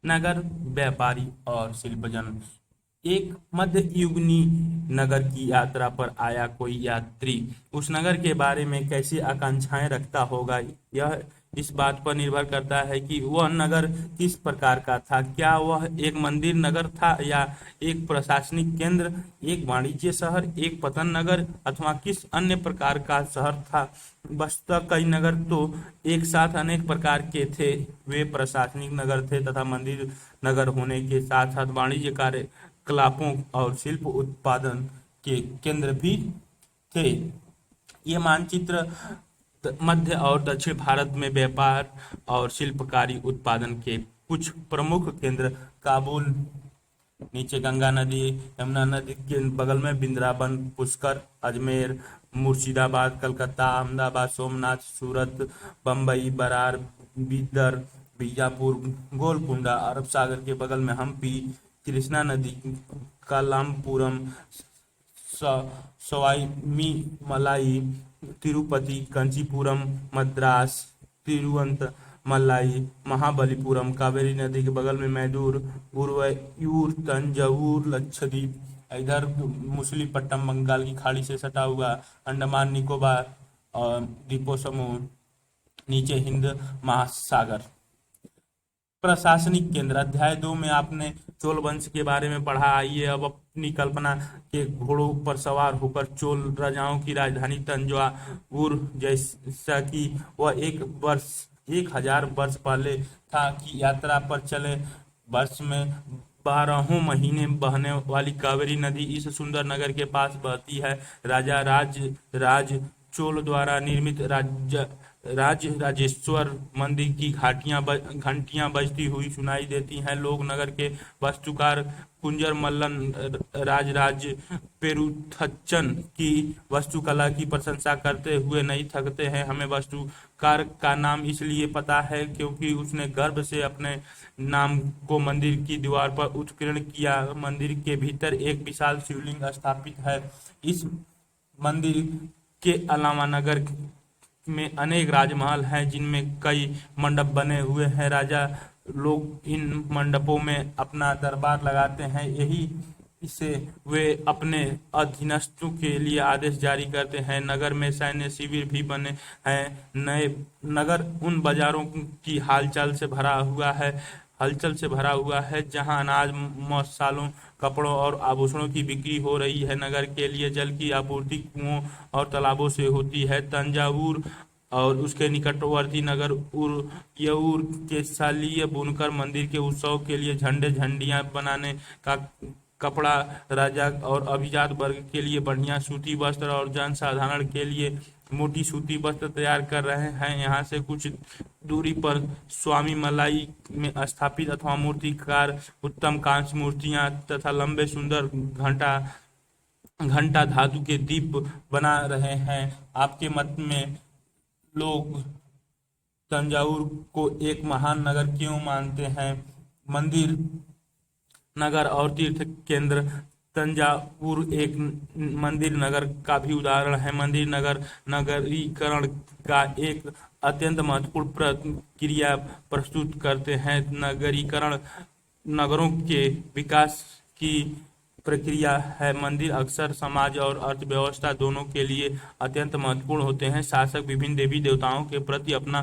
नगर, व्यापारी और शिल्पजन। एक मध्य युगनी नगर की यात्रा पर आया कोई यात्री उस नगर के बारे में कैसी आकांक्षाएं रखता होगा, यह इस बात पर निर्भर करता है कि वह नगर किस प्रकार का था। क्या वह एक मंदिर नगर था, या एक प्रशासनिक केंद्र, एक वाणिज्य शहर, एक पतन नगर, अथवा किस अन्य प्रकार का शहर था। वस्तुतः कई नगर तो एक साथ अनेक प्रकार के थे। वे प्रशासनिक नगर थे तथा मंदिर नगर होने के साथ साथ वाणिज्य कार्यकलापों और शिल्प उत्पादन के केंद्र भी थे। ये मानचित्र मध्य और दक्षिण भारत में व्यापार और शिल्पकारी उत्पादन के कुछ प्रमुख केंद्र, काबुल, नीचे गंगा नदी, यमुना नदी के बगल में वृंदावन, पुष्कर, अजमेर, मुर्शिदाबाद, कलकत्ता, अहमदाबाद, सोमनाथ, सूरत, बम्बई, बरार, बीदर, बीजापुर, गोलकुंडा, अरब सागर के बगल में हम्पी, कृष्णा नदी, कालामपुरम, सवाई तिरुपति, कंचीपुरम, मद्रास, तिरुवंतमलाई, महाबलीपुरम, कावेरी नदी के बगल में मैदूर, गुरुवायूर, तंजौर, लक्षद्वीप, इधर मुसलीपट्टनम बंगाल की खाड़ी से सटा हुआ, अंडमान निकोबार और द्वीपों समूह, नीचे हिंद महासागर। प्रशासनिक केंद्र, अध्याय 2 में आपने चोल वंश के बारे में पढ़ा। आइए अब अपनी कल्पना के घोड़ों पर सवार होकर चोल राजाओं की राजधानी तंजौर, जैसा कि वह 1000 वर्ष पहले था, की यात्रा पर चले। वर्ष में 12 महीने बहने वाली कावेरी नदी इस सुंदर नगर के पास बहती है। राजा राज चोल द्वारा निर्मित राजेश्वर मंदिर की घंटियां बजती हुई सुनाई देती हैं। लोग नगर के वास्तुकार कुंजर मल्लन राजराज पेरुथच्चन की वास्तुकला की प्रशंसा करते हुए नहीं थकते हैं। हमें वास्तुकार का नाम इसलिए पता है क्योंकि उसने गर्व से अपने नाम को मंदिर की दीवार पर उत्कीर्ण किया। मंदिर के भीतर एक विशाल शिवलिंग स्थापित है। इस मंदिर के अलावा नगर में अनेक राजमहल हैं जिनमें कई मंडप बने हुए हैं। राजा लोग इन मंडपों में अपना दरबार लगाते हैं। यही इसे वे अपने अधीनस्थों के लिए आदेश जारी करते हैं। नगर में सैन्य शिविर भी बने हैं। नए नगर उन बाजारों की हलचल से भरा हुआ है जहां अनाज, मसालों, कपड़ों और आभूषणों की बिक्री हो रही है। नगर के लिए जल की आपूर्ति कुओं और तालाबों से होती है। तंजावुर और उसके निकटवर्ती नगर उरयूर के शालीय बुनकर मंदिर के उत्सव के लिए झंडे, झंडियां बनाने का कपड़ा, राजा और अभिजात वर्ग के लिए बढ़िया सूती वस्त्र और जन साधारण के लिए मोटी सूती वस्त्र तैयार कर रहे हैं। यहाँ से कुछ दूरी पर स्वामी मलाई में स्थापित अथवा मूर्तिकार उत्तम कांस्य मूर्तियां तथा लंबे सुंदर घंटा घंटा धातु के दीप बना रहे हैं। आपके मत में लोग तंजावुर को एक महान नगर क्यों मानते हैं? मंदिर नगर और तीर्थ केंद्र, तंजावुर एक मंदिर नगर का भी उदाहरण है। मंदिर नगर नगरीकरण का एक अत्यंत महत्वपूर्ण प्रक्रिया प्रस्तुत करते हैं। नगरीकरण नगरों के विकास की प्रक्रिया है। मंदिर अक्सर समाज और अर्थव्यवस्था दोनों के लिए अत्यंत महत्वपूर्ण होते हैं। शासक विभिन्न देवी देवताओं के प्रति अपना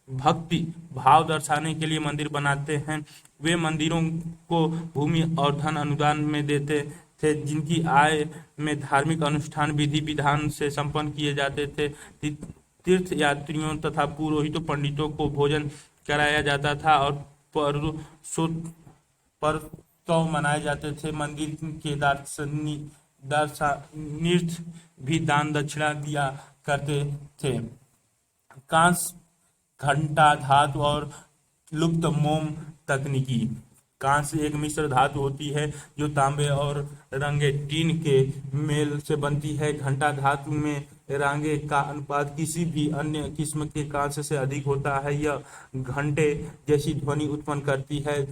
भक्ति भाव दर्शाने के लिए मंदिर बनाते हैं। वे मंदिरों को भूमि और धन अनुदान में देते थे, जिनकी आय में धार्मिक अनुष्ठान विधि विधान से संपन्न किए जाते थे। तीर्थ यात्रियों तथा पुरोहितों पंडितों को भोजन कराया जाता था और पर्व मनाए जाते थे। मंदिर के दार्शनिक भी दान दक्षिणा दिया करते थे। कांस्य, घंटा धातु और लुप्त मोम तकनीकी। कांस्य एक मिश्र धातु होती है जो तांबे और रंगे टीन के मेल से बनती है। घंटा धातु में रांगे का अनुपात किसी भी अन्य किस्म के कांस्य से अधिक होता है। यह घंटे जैसी ध्वनि उत्पन्न करती है।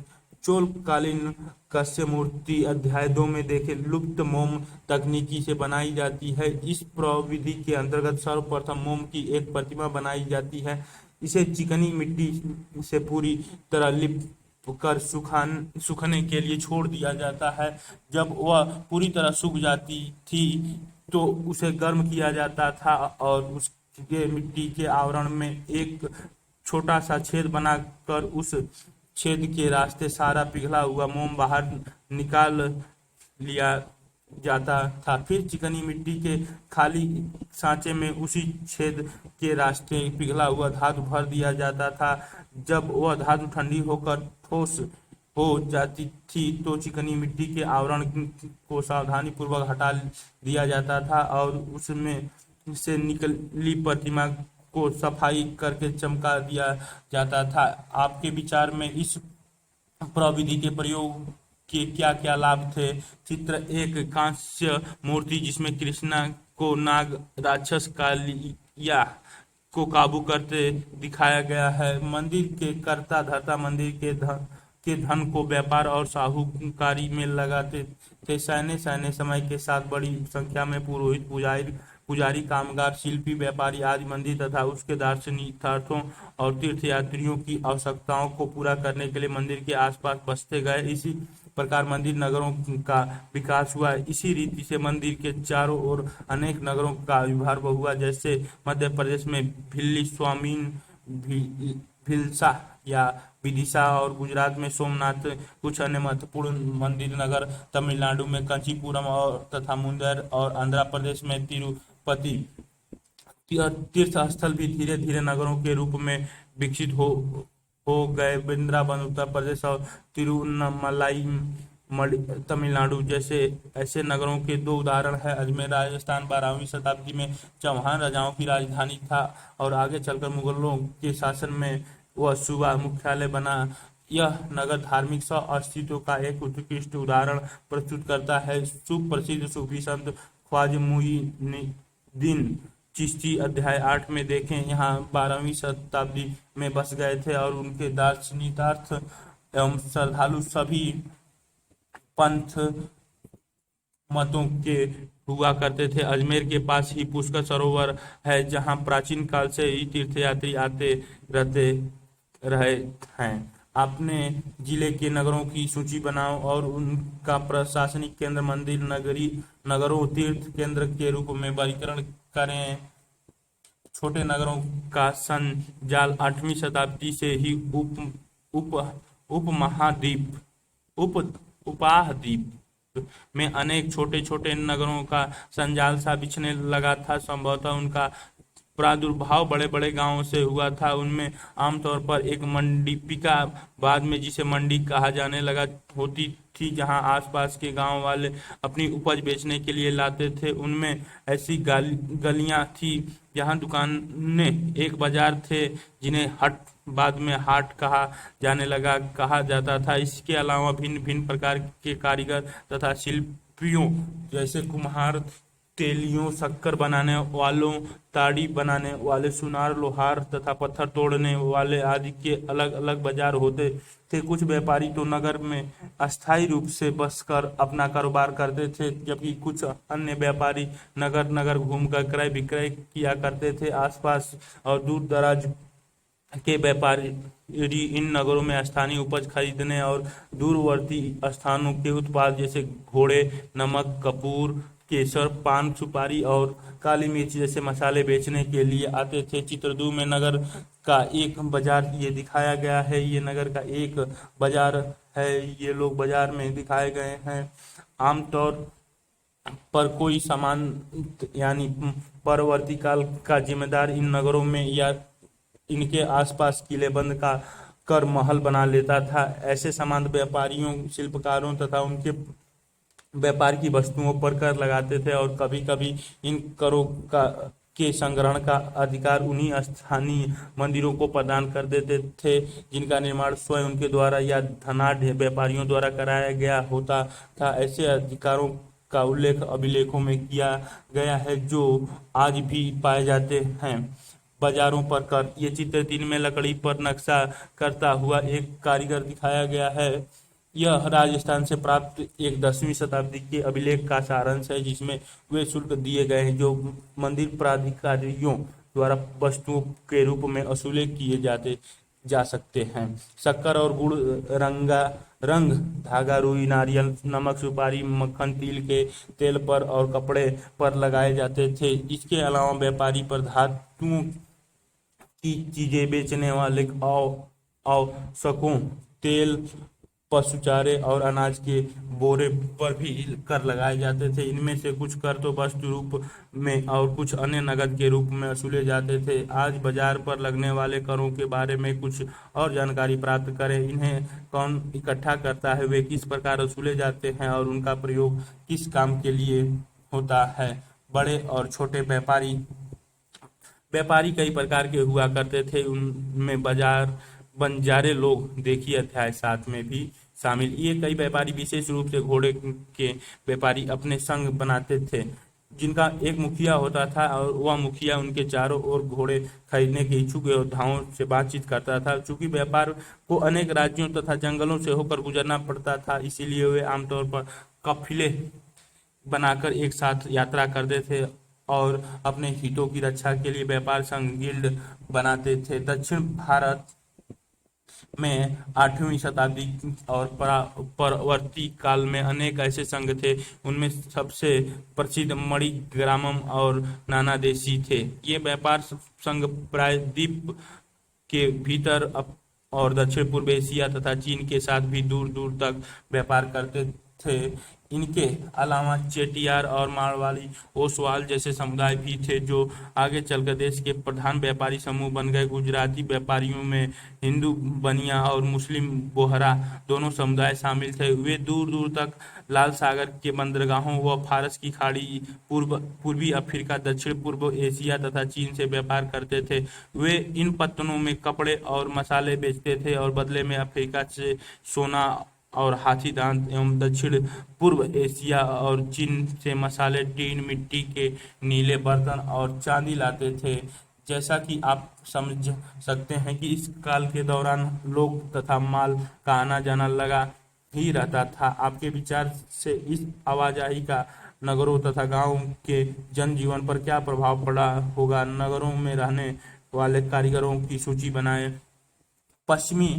चोल कालीन कस्य मूर्ति अध्याय 2 में देखे लुप्त मोम तकनीकी से बनाई जाती है। इस प्रविधि के अंतर्गत सर्वप्रथम मोम की एक प्रतिमा बनाई जाती है। इसे चिकनी मिट्टी से पूरी तरह कर सूखने के लिए छोड़ दिया जाता है। जब वह पूरी तरह सूख जाती थी तो उसे गर्म किया जाता था और उसके मिट्टी के आवरण में एक छोटा सा छेद बनाकर उस छेद के रास्ते सारा पिघला हुआ मोम बाहर निकाल लिया जाता था। फिर चिकनी मिट्टी के खाली सांचे में उसी छेद के रास्ते पिघला हुआ धातु भर दिया जाता था। जब वह धातु ठंडी होकर ठोस हो जाती थी तो चिकनी मिट्टी के आवरण को सावधानी पूर्वक हटा दिया जाता था और उसमें से निकली प्रतिमा को सफाई करके चमका दिया जाता था। आपके विचार में इस प्रविधि के प्रयोग के क्या क्या लाभ थे? चित्र एक, कांस्य मूर्ति जिसमें कृष्णा को नाग राक्षस कालिया को काबू करते दिखाया गया है। मंदिर के कर्ता धर्ता मंदिर के धन को व्यापार और साहूकारी में लगाते थे। सैन्य समय के साथ बड़ी संख्या में पुरोहित, पुजारी, कामगार, शिल्पी, व्यापारी आदि मंदिर तथा उसके दार्शनिकार्थों और तीर्थयात्रियों की आवश्यकताओं को पूरा करने के लिए मंदिर के आसपास बसते गए। इसी प्रकार मंदिर नगरों का विकास हुआ। इसी रीति से मंदिर के चारों ओर अनेक नगरों का आविर्भाव हुआ, जैसे मध्य प्रदेश में भिल्ली, स्वामीन, भिलसा या विदिशा और गुजरात में सोमनाथ। कुछ अन्य महत्वपूर्ण मंदिर नगर तमिलनाडु में कंचीपुरम और तथा मुंदर और आंध्र प्रदेश में तिरुपति। तीर्थ स्थल भी धीरे धीरे नगरों के रूप में विकसित हो गए। वृंदावन उत्तर प्रदेश और तिरुवन्नामलाई तमिलनाडु जैसे ऐसे नगरों के दो उदाहरण है। अजमेर राजस्थान 12वीं शताब्दी में चौहान राजाओं की राजधानी था और आगे चलकर मुगलों के शासन में वह सूबा मुख्यालय बना। यह नगर धार्मिक अस्तित्व का एक उत्कृष्ट उदाहरण प्रस्तुत करता है। सुप्रसिद्ध सूफी संत ख्वाजा मुइनुद्दीन चिश्ती अध्याय 8 में देखें, यहाँ 12वीं शताब्दी में बस गए थे और उनके दार्शनिकार्थ एवं श्रद्धालु सभी पंथ मतों के हुआ करते थे। अजमेर के पास ही पुष्कर सरोवर है जहाँ प्राचीन काल से ही तीर्थयात्री आते रहते रहे हैं। अपने जिले के नगरों की सूची बनाओ और उनका प्रशासनिक केंद्र, मंदिर, नगरों, तीर्थ केंद्र के रूप में वर्गीकरण करें। छोटे नगरों का संजाल 8वीं शताब्दी से ही उपाहद्वीप में अनेक छोटे छोटे नगरों का संजाल सा बिछने लगा था। संभवतः उनका प्रादुर्भाव बड़े बड़े गांवों से हुआ था। उनमें आमतौर पर एक मंडीपिका, बाद में जिसे मंडी कहा जाने लगा, होती थी जहां आसपास के गांव वाले अपनी उपज बेचने के लिए लाते थे। उनमें ऐसी गलियां थी जहां दुकानें एक बाजार थे जिन्हें हट, बाद में हाट कहा जाता था। इसके अलावा भिन्न भिन्न प्रकार के कारीगर तथा शिल्पियों जैसे कुम्हार, तेलियों, शक्कर बनाने वालों, ताड़ी बनाने वाले, सुनार, लोहार तथा पत्थर तोड़ने वाले आदि के अलग अलग बाजार होते थे। कुछ व्यापारी तो नगर में अस्थायी रूप से बसकर अपना कारोबार करते थे, जबकि कुछ अन्य व्यापारी नगर नगर घूमकर क्रय विक्रय किया करते थे। आसपास और दूर दराज के व्यापारी इन नगरों में स्थानीय उपज खरीदने और दूरवर्ती स्थानों के उत्पाद जैसे घोड़े, नमक, कपूर, केसर, पान, सुपारी और काली मिर्च जैसे मसाले बेचने के लिए आते थे। चित्र 2 में नगर का एक बाजार ये दिखाया गया है। ये नगर का एक बाजार है। ये लोग बाजार में दिखाए गए हैं। आमतौर पर कोई सामान यानी परवर्ती काल का जिम्मेदार इन नगरों में या इनके आसपास किलेबंद का कर महल बना लेता था। ऐसे सामान व्यापारियों, शिल्पकारों तथा उनके व्यापार की वस्तुओं पर कर लगाते थे और कभी कभी इन करों के संग्रहण का अधिकार उन्हीं स्थानीय मंदिरों को प्रदान कर देते थे जिनका निर्माण स्वयं उनके द्वारा या धनाढ्य व्यापारियों द्वारा कराया गया होता था। ऐसे अधिकारों का उल्लेख अभिलेखों में किया गया है जो आज भी पाए जाते हैं। बाजारों पर कर। ये चित्र 3 में लकड़ी पर नक्शा करता हुआ एक कारीगर दिखाया गया है। यह राजस्थान से प्राप्त एक 10वीं शताब्दी के अभिलेख का सारांश है जिसमें वे शुल्क दिए गए हैं जो मंदिर प्राधिकारियों द्वारा वस्तुओं के रूप में वसूले किए जाते जा सकते हैं। शक्कर और गुड़, रंगा रंग, धागा, रुई, नारियल, नमक, सुपारी, मक्खन, तिल के तेल पर और कपड़े पर लगाए जाते थे। इसके अलावा व्यापारी पर धातुओं की चीजें बेचने वाले आवश्यकों, तेल, पशु चारे और अनाज के बोरे पर भी कर लगाए जाते थे। इनमें से कुछ कर तो वस्तु रूप में और कुछ अन्य नकद के रूप में वसूले जाते थे। आज बाजार पर लगने वाले करों के बारे में कुछ और जानकारी प्राप्त करें। इन्हें कौन इकट्ठा करता है, वे किस प्रकार वसूले जाते हैं और उनका प्रयोग किस काम के लिए होता है। बड़े और छोटे व्यापारी व्यापारी कई प्रकार के हुआ करते थे। उनमें बाजार बंजारे लोग, देखिए अध्याय 7 में भी शामिल। ये कई व्यापारी विशेष रूप से घोड़े के व्यापारी अपने संग बनाते थे, जिनका एक मुखिया होता था और वह मुखिया उनके चारों ओर घोड़े खरीदने के इच्छुक योद्धाओं से बातचीत करता था। चूंकि व्यापार को अनेक राज्यों तथा जंगलों से होकर गुजरना पड़ता था, इसीलिए वे आमतौर पर काफिले बनाकर एक साथ यात्रा करते थे और अपने हितों की रक्षा के लिए व्यापार संघ, गिल्ड बनाते थे। दक्षिण भारत में 8वीं शताब्दी और परवर्ती काल में अनेक ऐसे संघ थे। उनमें सबसे प्रसिद्ध मणिग्रामम और नानादेशी थे। ये व्यापार संघ प्रायद्वीप के भीतर और दक्षिण पूर्व एशिया तथा चीन के साथ भी दूर दूर तक व्यापार करते थे। इनके अलावा चेटियार और मारवाड़ी, ओसवाल जैसे समुदाय भी थे, जो आगे चलकर देश के प्रधान व्यापारी समूह बन गए। गुजराती व्यापारियों में हिंदू बनिया और मुस्लिम बोहरा दोनों समुदाय शामिल थे। वे दूर दूर तक लाल सागर के बंदरगाहों व फारस की खाड़ी, पूर्वी अफ्रीका, दक्षिण पूर्व एशिया तथा चीन से व्यापार करते थे। वे इन पत्तनों में कपड़े और मसाले बेचते थे और बदले में अफ्रीका से सोना और हाथी दांत एवं दक्षिण पूर्व एशिया और चीन से मसाले, टीन, मिट्टी के नीले बर्तन और चांदी लाते थे। जैसा कि आप समझ सकते हैं कि इस काल के दौरान लोग तथा माल का आना जाना लगा ही रहता था। आपके विचार से इस आवाजाही का नगरों तथा गांव के जनजीवन पर क्या प्रभाव पड़ा होगा? नगरों में रहने वाले कारीगरों की सूची बनाएं। पश्चिमी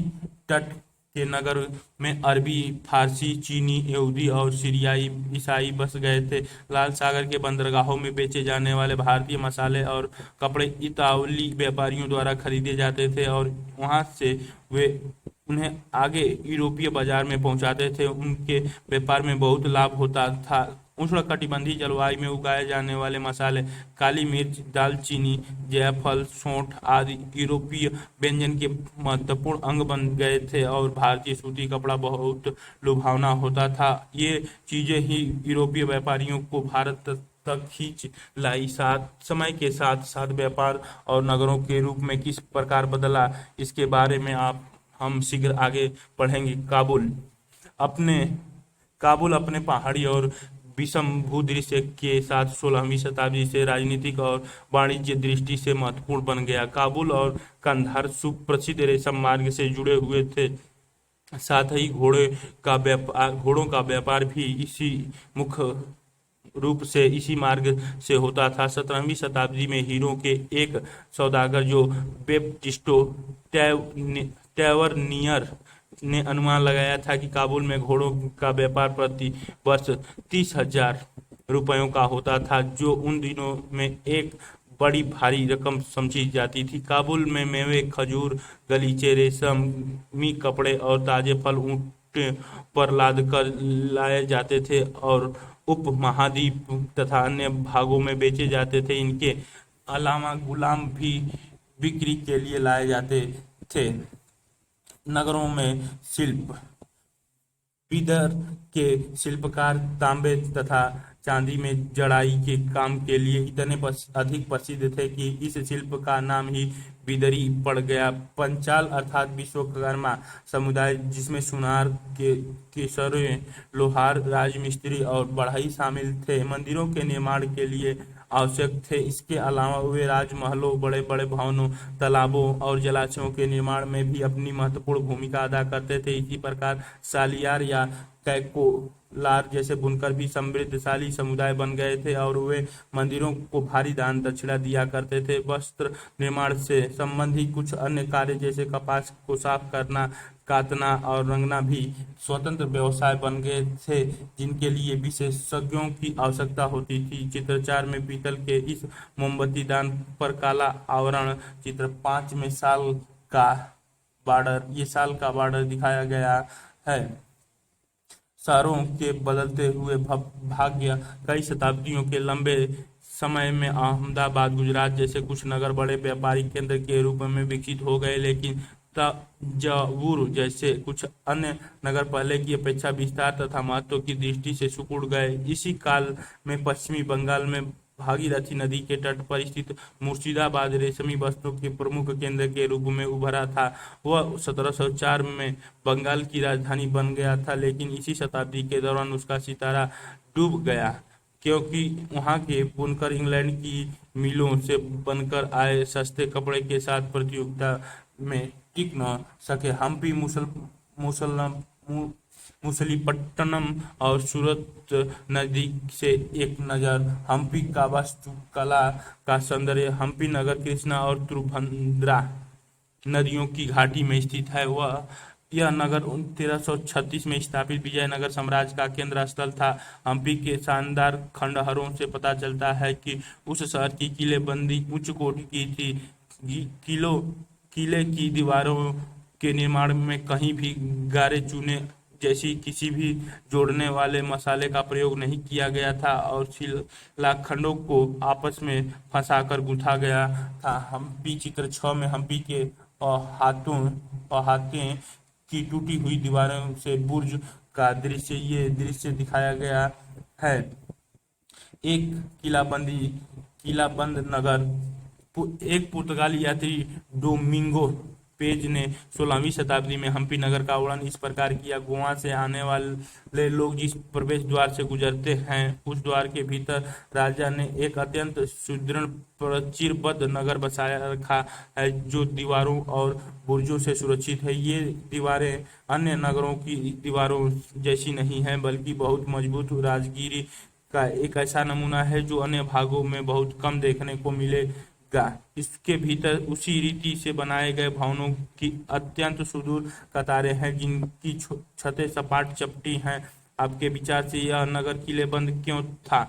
तट के नगर में अरबी, फारसी, चीनी, यहूदी और सीरियाई ईसाई बस गए थे। लाल सागर के बंदरगाहों में बेचे जाने वाले भारतीय मसाले और कपड़े इतालवी व्यापारियों द्वारा खरीदे जाते थे और वहां से वे उन्हें आगे यूरोपीय बाजार में पहुंचाते थे। उनके व्यापार में बहुत लाभ होता था। उष्णकटिबंधीय जलवायु में उगाए जाने वाले मसाले, काली मिर्च, दालचीनी, जायफल, सौंठ आदि यूरोपीय व्यंजन के महत्वपूर्ण अंग बन गए थे और भारतीय सूती कपड़ा बहुत लुभावना होता था। ये चीजें ही यूरोपीय व्यापारियों को भारत तक खींच लाई। साथ समय के साथ साथ व्यापार और नगरों के रूप में किस प्रकार बदला, इसके बारे में हम शीघ्र आगे पढ़ेंगे। काबुल अपने पहाड़ी और विषम भूदृश्य के साथ 16वीं शताब्दी से राजनीतिक और वाणिज्य दृष्टि से महत्वपूर्ण बन गया। काबुल और कंधार सुप्रसिद्ध रेशम मार्ग से जुड़े हुए थे। साथ ही घोड़ों का व्यापार भी इसी मुख्य रूप से इसी मार्ग से होता था। 17वीं शताब्दी में हीरो के एक सौदागर जो बेप्टिस्टो टैवर्नियर ने अनुमान लगाया था कि काबुल में घोड़ों का व्यापार प्रति वर्ष 30,000 रुपयों का होता था, जो उन दिनों में एक बड़ी भारी रकम समझी जाती थी। काबुल में मेवे, खजूर, गलीचे, रेशमी कपड़े और ताजे फल ऊंट पर लाद कर लाए जाते थे और उपमहाद्वीप तथा अन्य भागों में बेचे जाते थे। इनके अलावा गुलाम भी बिक्री के लिए लाए जाते थे। नगरों में शिल्प, बीदर के शिल्पकार तांबे तथा चांदी में जड़ाई के काम के लिए इतने अधिक प्रसिद्ध थे कि इस शिल्प का नाम ही बिदरी पड़ गया। पंचाल अर्थात विश्वकर्मा समुदाय, जिसमें सुनार के केसरे, लोहार, राजमिस्त्री और बढ़ई शामिल थे, मंदिरों के निर्माण के लिए आवश्यक थे। इसके अलावा वे राजमहलों, बड़े बड़े भवनों, तालाबों और जलाशयों के निर्माण में भी अपनी महत्वपूर्ण भूमिका अदा करते थे। इसी प्रकार सालियार या लार जैसे बुनकर भी समृद्धशाली समुदाय बन गए थे और वे मंदिरों को भारी दान दक्षिणा दिया करते थे। वस्त्र निर्माण से संबंधित कुछ अन्य कार्य जैसे कपास को साफ करना, कातना और रंगना भी स्वतंत्र व्यवसाय बन गए थे, जिनके लिए विशेषज्ञों की आवश्यकता होती थी। चित्र 4 में पीतल के इस मोमबत्ती दान पर काला आवरण, चित्र 5 में साल का बॉर्डर दिखाया गया है। शहरों के बदलते हुए भाग्य कई शताब्दियों के लंबे समय में अहमदाबाद, गुजरात जैसे कुछ नगर बड़े व्यापारिक केंद्र के रूप में विकसित हो गए, लेकिन तंजावुर जैसे कुछ अन्य नगर पहले की अपेक्षा विस्तार तथा महत्व की दृष्टि से सिकुड़ गए। इसी काल में पश्चिमी बंगाल में भागीरथी नदी के तट पर स्थित मुर्शिदाबाद रेशमी वस्त्रों के प्रमुख केंद्र के रूप में उभरा था। वह 1704 में बंगाल की राजधानी बन गया था, लेकिन इसी शताब्दी के दौरान उसका सितारा डूब गया, क्योंकि वहां के बुनकर इंग्लैंड की मिलों से बनकर आए सस्ते कपड़े के साथ प्रतियोगिता में टिक न सके। हम्पी, मछलीपट्टनम और सूरत नजदीक से एक नज़र। हम्पी का वास्तुकला का सौंदर्य हम्पी नगर कृष्णा और तुंगभद्रा नदियों की घाटी में स्थित है। यह नगर 1336 में स्थापित विजयनगर साम्राज्य का केंद्र स्थल था। हम्पी के शानदार खंडहरों से पता चलता है कि उस शहर की किलेबंदी उच्च कोटि की थी। किले की दीवारों के निर्माण में कहीं भी गारे चूने जैसी किसी भी जोड़ने वाले मसाले का प्रयोग नहीं किया गया था और शिलाखंडों को आपस में फंसाकर गूंथा गया था। हम्पी, चित्र 6 में हम्पी के अहाते की टूटी हुई दीवारों से बुर्ज का दृश्य, ये दृश्य दिखाया गया है। एक किलाबंद नगर। एक पुर्तगाली यात्री डोमिंगो पेज ने 16वीं शताब्दी में हम्पी नगर का वर्णन इस प्रकार किया: गोवा से आने वाले लोग जिस प्रवेश द्वार से गुजरते हैं, उस द्वार के भीतर राजा ने एक अत्यंत सुदृढ़ प्राचीरबद्ध नगर बसाया रखा है, जो दीवारों और बुर्जों से सुरक्षित है। ये दीवारें अन्य नगरों की दीवारों जैसी नहीं हैं, बल्कि बहुत मजबूत राजगीरी का एक ऐसा नमूना है जो अन्य भागों में बहुत कम देखने को मिलेगा। इसके भीतर उसी रीति से बनाए गए भवनों की अत्यंत सुदूर कतारें हैं, जिनकी छतें सपाट चपटी हैं। आपके विचार से यह नगर किलेबंद क्यों था?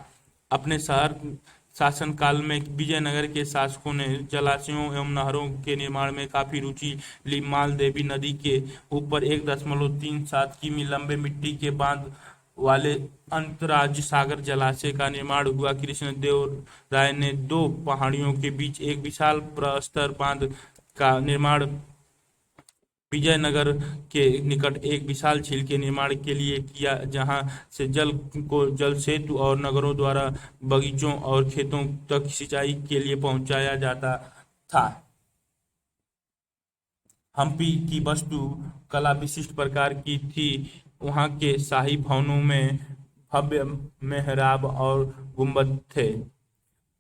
अपने शासन काल में विजयनगर के शासकों ने जलाशयों एवं नहरों के निर्माण में काफी रुचि ली। मालदेवी नदी के ऊपर 1.37 किमी लंबे मिट्टी के बांध वाले अंतर्राज्य सागर जलाशय का निर्माण हुआ। कृष्णदेव राय ने 2 पहाड़ियों के बीच एक विशाल प्रस्तर बांध का निर्माण विजयनगर के निकट एक विशाल झील के निर्माण के लिए किया, जहां से जल को जल सेतु और नगरों द्वारा बगीचों और खेतों तक सिंचाई के लिए पहुंचाया जाता था। हम्पी की वास्तु कला विशिष्ट प्रकार की थी। वहां के शाही भवनों में भव्य मेहराब और गुंबद थे।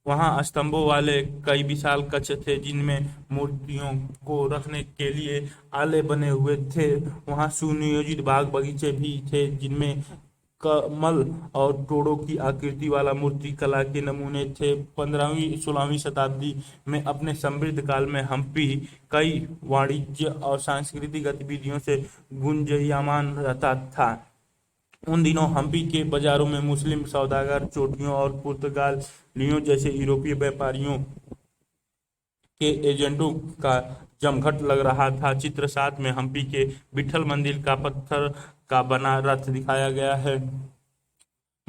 वहां स्तंभों वाले कई विशाल कक्ष थे, जिनमें मूर्तियों को रखने के लिए आले बने हुए थे। वहां सुनियोजित बाग बगीचे भी थे, जिनमें कमल और तोड़ों की आकृति वाला मूर्ति कला के नमूने थे। 15वीं-16वीं शताब्दी में अपने समृद्ध काल में हम्पी कई वाणिज्य और सांस्कृतिक गतिविधियों से गुंजयमान रहता था। उन दिनों हम्पी के बाजारों में मुस्लिम सौदागर, चोटियों और पुर्तगालियों जैसे यूरोपीय व्यापारियों के एजेंटों का जमघट लग रहा था। चित्र 7 में हम्पी के विट्ठल मंदिर का पत्थर का बना रथ दिखाया गया है।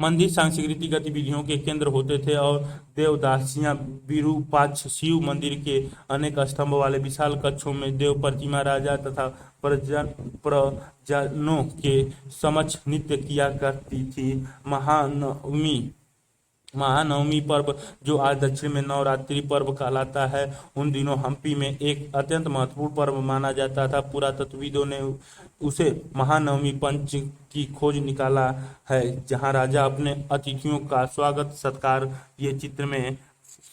मंदिर सांस्कृतिक गतिविधियों के केंद्र होते थे और देवदासियां विरूपाक्ष शिव मंदिर के अनेक स्तंभ वाले विशाल कक्षों में देव प्रतिमा, राजा तथा प्रजनों के समक्ष नृत्य किया करती थी। महानवमी पर्व, जो आज दक्षिण में नवरात्रि पर्व कहलाता है, उन दिनों हम्पी में एक अत्यंत महत्वपूर्ण पर्व माना जाता था। पुरातत्वविदों ने उसे महानवमी पंच की खोज निकाला है, जहां राजा अपने अतिथियों का स्वागत सत्कार ये चित्र में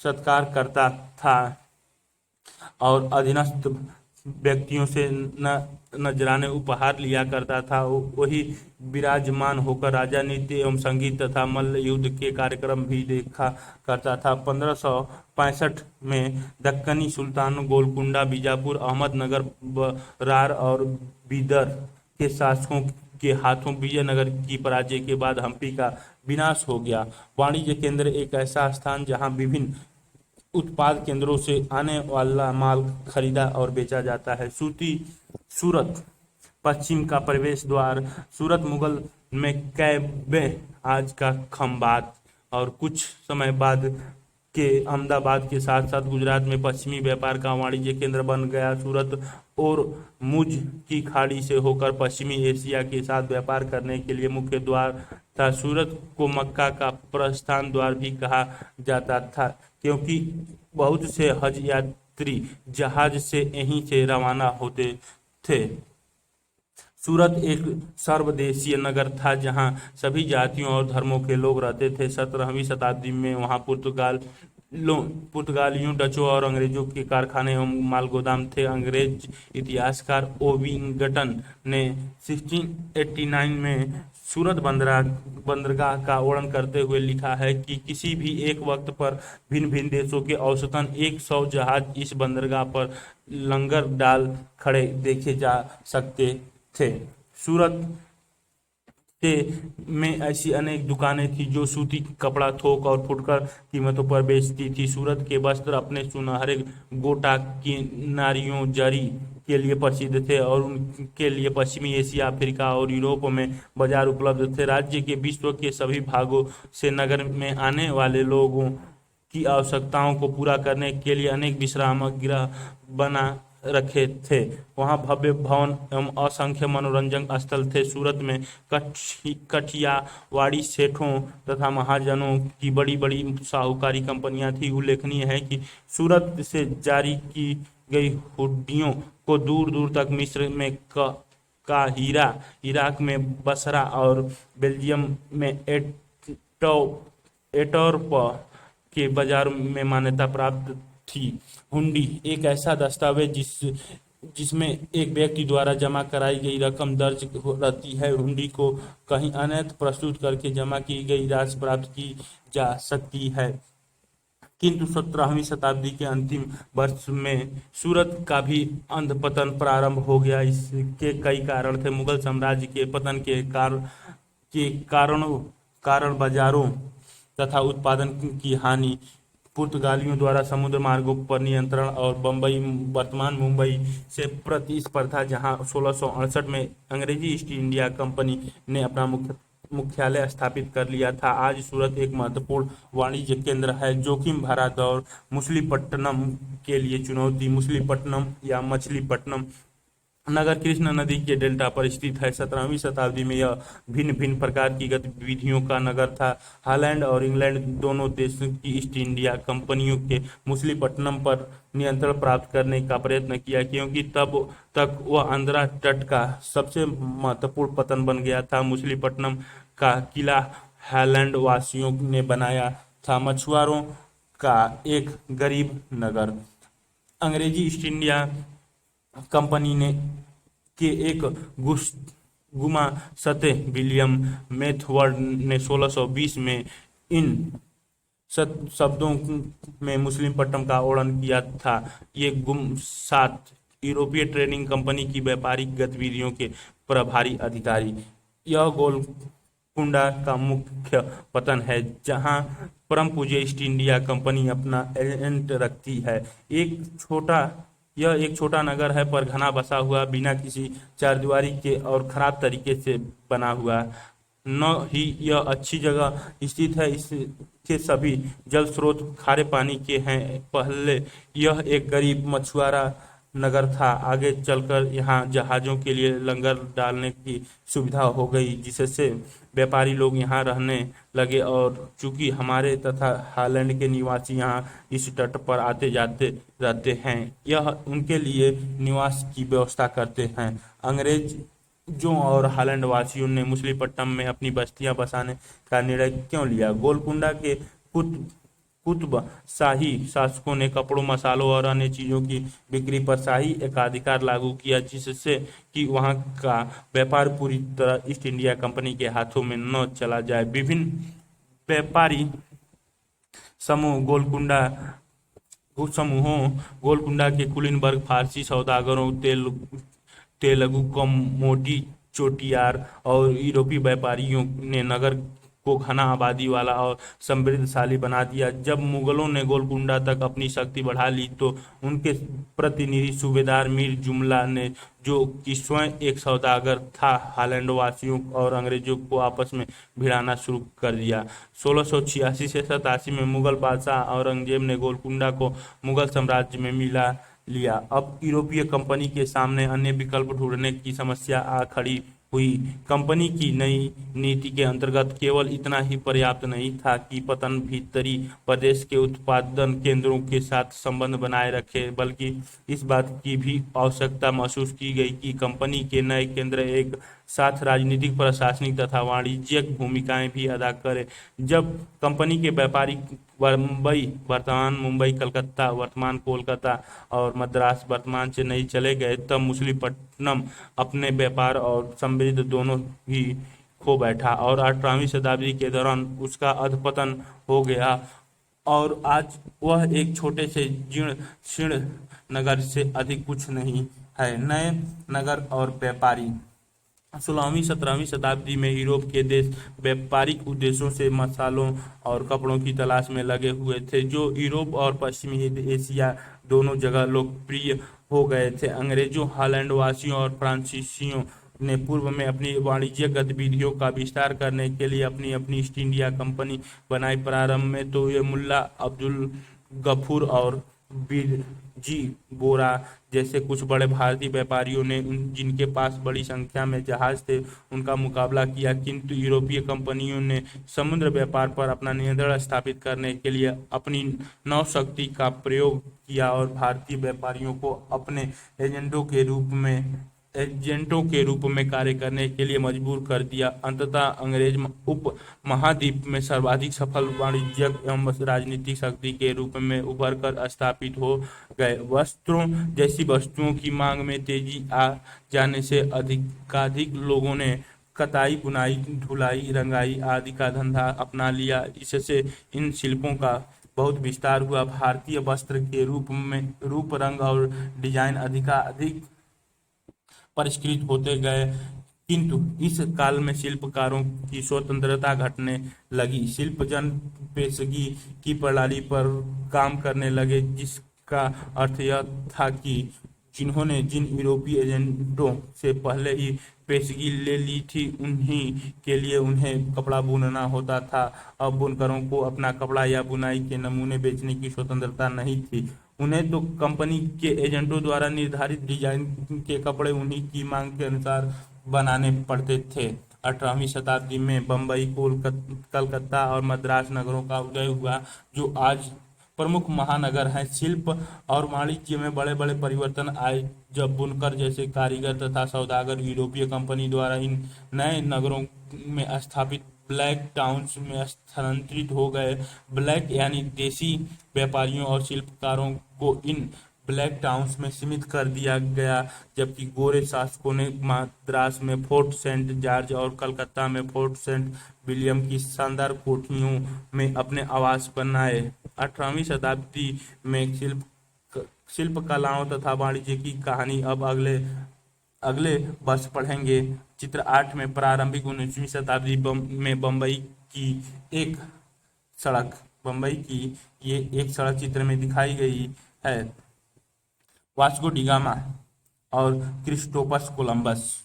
सत्कार करता था और अधीनस्थ व्यक्तियों से न नजराने उपहार लिया करता था, वही विराजमान होकर राजा नृत्य एवं संगीत तथा मल्ल युद्ध के कार्यक्रम भी देखा करता था। 1565 में दक्कनी सुल्तान गोलकुंडा, बीजापुर, अहमदनगर, बरार और बीदर के शासकों के हाथों विजयनगर की पराजय के बाद हम्पी का विनाश हो गया। वाणिज्य केंद्र एक ऐसा स्थान जहां विभिन्न उत्पाद केंद्रों से आने वाला माल खरीदा और बेचा जाता है। सूरत पश्चिम का प्रवेश द्वार। सूरत मुगल में कैबे, आज का खंबात, और कुछ समय बाद के अहमदाबाद के साथ साथ गुजरात में पश्चिमी व्यापार का वाणिज्य केंद्र बन गया। सूरत और मुझ की खाड़ी से होकर पश्चिमी एशिया के साथ व्यापार करने के लिए मुख्य द्वार था। सूरत को मक्का का प्रस्थान द्वार भी कहा जाता था, क्योंकि बहुत से हज यात्री जहाज से यहीं से रवाना होते थे। सूरत एक सर्वदेशीय नगर था जहां सभी जातियों और धर्मों के लोग रहते थे। 17वीं शताब्दी में वहां पुर्तगालियों, डचों और अंग्रेजों के कारखाने एवं माल गोदाम थे। अंग्रेज इतिहासकार ओविंगटन ने 1689 में सूरत बंदरगाह का वर्णन करते हुए लिखा है कि किसी भी एक वक्त पर भिन्न भिन्न देशों के औसतन 100 जहाज इस बंदरगाह पर लंगर डाल खड़े देखे जा सकते थे। सूरत से में ऐसी अनेक दुकानें थी जो सूती कपड़ा, थोक और फुटकर कीमतों पर बेचती थी। सूरत के वस्त्र अपने सुनहरे गोटा किनारियों, जरी के लिए प्रसिद्ध थे और उनके लिए पश्चिमी एशिया, अफ्रीका और यूरोप में बाजार उपलब्ध थे। राज्य के विश्व के सभी भागों से नगर में आने वाले लोगों की आवश्यकताओं को पूरा करने के लिए अनेक विश्राम गृह बना रखे थे। वहां भव्य भवन एवं असंख्य मनोरंजन स्थल थे। सूरत में कठियावाड़ी सेठों तथा महाजनों की बड़ी बड़ी साहूकारी कंपनियां थी। उल्लेखनीय है कि सूरत से जारी की गई हुंडियों को दूर दूर तक मिस्र में काहिरा, इराक में बसरा और बेल्जियम में एटोर्प के बाजार में मान्यता प्राप्त थी। हुंडी एक ऐसा दस्तावेज जिसमें एक व्यक्ति द्वारा जमा कराई गई रकम दर्ज रहती है। हुंडी को कहीं अन्यत्र प्रस्तुत करके जमा की गई राशि प्राप्त की जा सकती है। किंतु 17वीं शताब्दी के अंतिम वर्ष में सूरत का भी अंधपतन प्रारंभ हो गया। इसके कई कारण थे। मुगल साम्राज्य के पतन के कारण बाजारों तथा उत्पादन की हानि, पुर्तगालियों द्वारा समुद्र मार्गों पर नियंत्रण और बंबई, वर्तमान मुंबई से प्रतिस्पर्धा, जहां 1668 में अंग्रेजी ईस्ट इंडिया कंपनी ने अपना मुख्यालय स्थापित कर लिया था। आज सूरत एक महत्वपूर्ण वाणिज्य केंद्र है। जोखिम भरा दौर। मछलीपट्टनम के लिए चुनौती। मछलीपट्टनम या मछलीपट्टनम नगर कृष्णा नदी के डेल्टा पर स्थित है। 17वीं शताब्दी में यह भिन्न भिन्न प्रकार की गतिविधियों का नगर था। हॉलैंड और इंग्लैंड दोनों देशों की ईस्ट इंडिया कंपनियों के मछलीपट्टनम पर नियंत्रण प्राप्त करने का प्रयत्न किया, क्योंकि तब तक वह आंध्रा तट का सबसे महत्वपूर्ण पतन बन गया था। मछलीपट्टनम का किला हॉलैंड वासियों ने बनाया था, मछुआरों का एक गरीब नगर। अंग्रेजी ईस्ट इंडिया कंपनी ने के एक गुमास्ते विलियम मेथवर्ड ने 1620 में इन शब्दों में मछलीपट्टनम का वर्णन किया था। ये गुमसात यूरोपीय ट्रेडिंग कंपनी की व्यापारिक गतिविधियों के प्रभारी अधिकारी। यह गोलकुंडा का मुख्य पतन है, जहां परम पूज्य ईस्ट इंडिया कंपनी अपना एजेंट रखती है। यह एक छोटा नगर है, पर घना बसा हुआ, बिना किसी चारदीवारी के और खराब तरीके से बना हुआ। न ही यह अच्छी जगह स्थित है, इसके सभी जल स्रोत खारे पानी के हैं। पहले यह एक गरीब मछुआरा नगर था। आगे चलकर यहाँ जहाजों के लिए लंगर डालने की सुविधा हो गई, जिससे व्यापारी लोग यहाँ रहने लगे, और चूंकि हमारे तथा हॉलैंड के निवासी यहाँ इस तट पर आते जाते रहते हैं, यह उनके लिए निवास की व्यवस्था करते हैं। अंग्रेजों और हॉलैंड वासियों ने मछलीपट्टनम में अपनी बस्तियां बसाने का निर्णय क्यों लिया? गोलकुंडा के कुतुब शाही शासकों ने कपड़ों, मसालों और अन्य चीजों की बिक्री पर शाही एकाधिकार लागू किया, जिससे कि वहां का व्यापार पूरी तरह ईस्ट इंडिया कंपनी के हाथों में न चला जाए। विभिन्न व्यापारी समूह गोलकुंडा समूहों गोलकुंडा के कुलीनबर्ग फारसी सौदागरों, तेलुगु कमोडी चोटियार और यूरोपीय व्यापारियों ने नगर को घना आबादी वाला और समृद्धशाली बना दिया। जब मुगलों ने गोलकुंडा तक अपनी शक्ति बढ़ा ली तो उनके प्रतिनिधि सूबेदार मीर जुमला ने, जो कि स्वयं एक सौदागर था, हॉलैंड वासियों और अंग्रेजों को आपस में भिड़ाना शुरू कर दिया। 1686 से 87 में मुगल बादशाह औरंगजेब ने गोलकुंडा को मुगल साम्राज्य में मिला लिया। अब यूरोपीय कंपनी के सामने अन्य विकल्प ढूंढने की समस्या आ खड़ी हुई। कंपनी की नई नीति के अंतर्गत केवल इतना ही पर्याप्त नहीं था कि पतन भीतरी प्रदेश के उत्पादन केंद्रों के साथ संबंध बनाए रखे, बल्कि इस बात की भी आवश्यकता महसूस की गई कि कंपनी के नए केंद्र एक साथ राजनीतिक, प्रशासनिक तथा वाणिज्यिक भूमिकाएं भी अदा करें। जब कंपनी के व्यापारी बम्बई वर्तमान मुंबई, कलकत्ता वर्तमान कोलकाता और मद्रास वर्तमान चेन्नई चले गए, तब मछलीपट्टनम अपने व्यापार और समृद्धि दोनों ही खो बैठा और 18वीं शताब्दी के दौरान उसका अधपतन हो गया और आज वह एक छोटे से जीर्ण शीर्ण नगर से अधिक कुछ नहीं है। नए नगर और व्यापारी 16वीं 17वीं शताब्दी में यूरोप के देश व्यापारिक उद्देश्यों से मसालों और कपड़ों की तलाश में लगे हुए थे, जो यूरोप और पश्चिमी एशिया दोनों जगह लोकप्रिय हो गए थे। अंग्रेजों, हॉलैंड वासियों और फ्रांसीसियों ने पूर्व में अपनी वाणिज्यिक गतिविधियों का विस्तार करने के लिए अपनी अपनी ईस्ट इंडिया कंपनी बनाई। प्रारंभ में तो ये मुल्ला अब्दुल गफूर और बिरजी बोरा जैसे कुछ बड़े भारतीय व्यापारियों ने जिनके पास बड़ी संख्या में जहाज थे, उनका मुकाबला किया, किंतु यूरोपीय कंपनियों ने समुद्र व्यापार पर अपना नियंत्रण स्थापित करने के लिए अपनी नौशक्ति का प्रयोग किया और भारतीय व्यापारियों को अपने एजेंटों के रूप में कार्य करने के लिए मजबूर कर दिया। अंततः अंग्रेज उप महाद्वीप में सर्वाधिक सफल वाणिज्यिक एवं राजनीतिक शक्ति के रूप में उभर कर स्थापित हो गए। वस्त्रों जैसी वस्तुओं की मांग में तेजी आ जाने से अधिकाधिक लोगों ने कताई, बुनाई, धुलाई, रंगाई आदि का धंधा अपना लिया। इससे इन शिल्पों का बहुत विस्तार हुआ। भारतीय वस्त्र के रूप, रंग और डिजाइन अधिकाधिक परिष्कृत होते गए, किंतु इस काल में शिल्पकारों की स्वतंत्रता घटने लगी। शिल्प जन पेशगी की प्रणाली पर काम करने लगे, जिसका अर्थ यह था कि जिन्होंने जिन यूरोपीय एजेंटों से पहले ही पेशगी ले ली थी, उन्हीं के लिए उन्हें कपड़ा बुनना होता था। अब बुनकरों को अपना कपड़ा या बुनाई के नमूने बेचने की स्वतंत्रता नहीं थी। उन्हें तो कंपनी के एजेंटों द्वारा निर्धारित डिजाइन के कपड़े उन्हीं की मांग के अनुसार बनाने पड़ते थे। 18वीं शताब्दी में बम्बई, कलकत्ता और मद्रास नगरों का उदय हुआ, जो आज प्रमुख महानगर हैं। शिल्प और वाणिज्य में बड़े बड़े परिवर्तन आए जब बुनकर जैसे कारीगर तथा सौदागर यूरोपीय कंपनी द्वारा इन नए नगरों में स्थापित ब्लैक टाउन्स में स्थानांतरित हो गए। ब्लैक यानी देसी व्यापारियों और शिल्पकारों को इन ब्लैक टाउन्स में सीमित कर दिया गया, जबकि गोरे शासकों ने मद्रास में फोर्ट सेंट जॉर्ज और कलकत्ता में फोर्ट सेंट विलियम की शानदार कोठियों में अपने आवास बनाए। 18वीं शताब्दी में शिल्प कलाओं तथा वाणिज्य की कहानी अब अगले वर्ष पढ़ेंगे। चित्र 8 में प्रारंभिक 19वीं शताब्दी में बम्बई की ये एक सड़क चित्र में दिखाई गई है। वास्को डी गामा और क्रिस्टोफर कोलंबस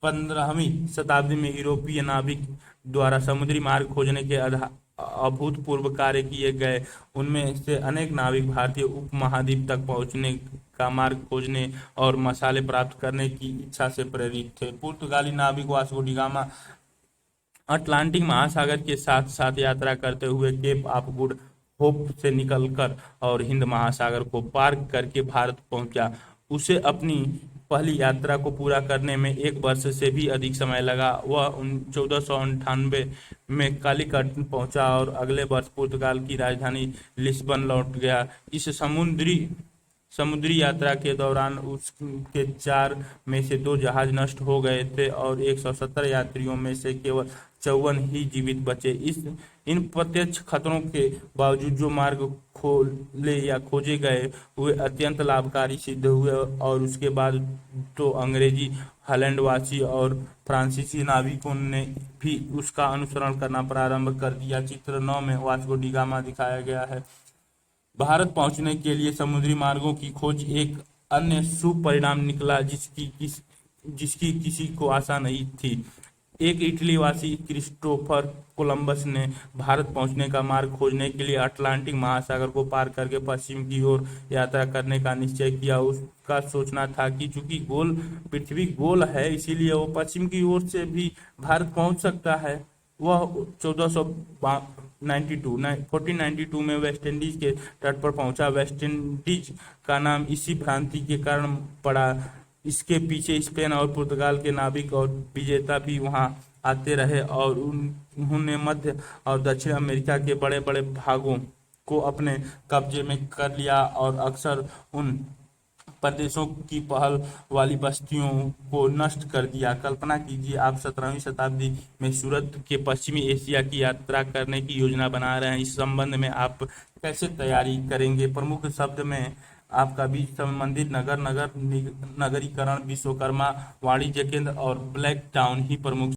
15वीं शताब्दी में यूरोपीय नाविक द्वारा समुद्री मार्ग खोजने के अभूतपूर्व कार्य किए गए। उनमें से अनेक नाविक भारतीय उपमहाद्वीप तक पहुंचने का मार्ग खोजने और मसाले प्राप्त करने की इच्छा से प्रेरित थे। पुर्तगाली नाविक वास्को डी गामा अटलांटिक महासागर के साथ साथ यात्रा करते हुए केप ऑफ गुड होप से निकलकर और हिंद महासागर को पार करके भारत पहुंचा। उसे अपनी पहली यात्रा को पूरा करने में 1 वर्ष से भी अधिक समय लगा। वह 1498 में कालीकट पहुंचा और अगले वर्ष पुर्तगाल की राजधानी लिस्बन लौट गया। इस समुद्री यात्रा के दौरान उसके 4 में से 2 जहाज नष्ट हो गए थे और 170 यात्रियों में से केवल 54 ही जीवित बचे। इन प्रत्यक्ष खतरों के बावजूद जो मार्ग खोजे गए वे अत्यंत लाभकारी सिद्ध हुए और उसके बाद तो अंग्रेजी, हॉलैंडवासी और फ्रांसीसी नाविकों ने भी उसका अनुसरण करना प्रारंभ कर दिया। चित्र 9 में वास्को डी गामा दिखाया गया है। भारत पहुंचने के लिए समुद्री मार्गों की खोज एक अन्य शुभ परिणाम निकला जिसकी किसी को आशा नहीं थी। एक इटलीवासी क्रिस्टोफर कोलंबस ने भारत पहुंचने का मार्ग खोजने के लिए अटलांटिक महासागर को पार करके पश्चिम की ओर यात्रा करने का निश्चय किया। उसका सोचना था कि चूंकि पृथ्वी गोल है, इसीलिए वो पश्चिम की ओर से भी भारत पहुंच सकता है। वह 1492 में वेस्टइंडीज के तट पर पहुंचा। वेस्टइंडीज का नाम इसी भ्रांति के कारण पड़ा। इसके पीछे स्पेन और पुर्तगाल के नाविक और विजेता भी वहां आते रहे और उन्होंने मध्य और दक्षिण अमेरिका के बड़े बड़े भागों को अपने कब्जे में कर लिया और अक्सर उन प्रदेशों की पहल वाली बस्तियों को नष्ट कर दिया। कल्पना कीजिए आप 17वीं शताब्दी में सूरत के पश्चिमी एशिया की यात्रा करने की योजना बना रहे हैं। इस संबंध में आप कैसे तैयारी करेंगे? प्रमुख शब्द में आपका बीच संबंधित नगरीकरण, विश्वकर्मा वाणिज्य केंद्र और ब्लैक टाउन ही प्रमुख